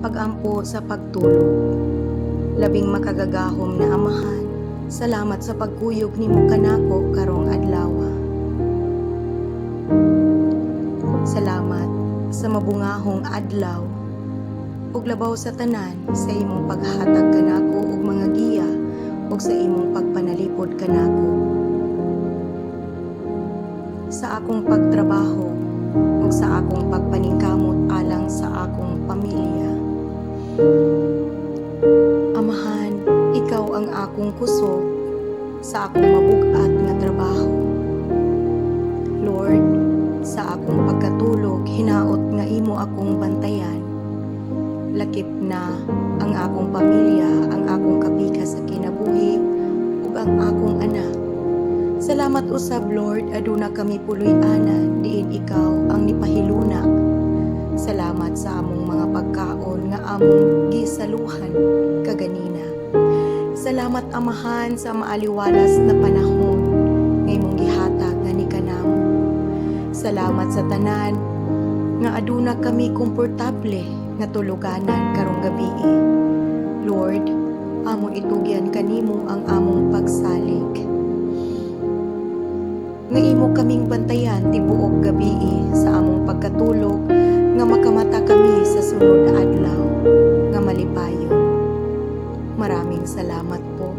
pag-ampo sa pagtulog. Labing makagagahom na Amahan, salamat sa pagkuyog nimo kanako karong adlaw. Salamat sa mabungahong adlaw ug labaw sa tanan sa imong paghatag kanako og mga giya ug sa imong pagpanalipod kanako sa akong pagtrabaho ug sa akong pagpaningkamot alang sa akong pamilya. Amahan, ikaw ang akong kusog sa akong mabugat nga trabaho. Lord, sa akong pagkatulog, hinaot nga imo akong bantayan. Lakip na ang akong pamilya, ang akong kapika sa kinabuhi, ug ang akong anak. Salamat usab, Lord, aduna kami puloy-anan, diin ikaw ang nipahilunak. Salamat sa among mga pagkaon nga among gisaluhan kaganina. Salamat, Amahan, sa maaliwalas na panahon nga imong gihatag nga ni kanamo. Salamat sa tanan nga aduna kami komportable nga tuluganan karong gabi. Lord, among itugyan kanimo ang among pagsalig. Nga imo kaming bantayan tibuok gabi sa among pagkatulog nga makamata kami sa sunod na adlaw nga malipayon. Maraming salamat po.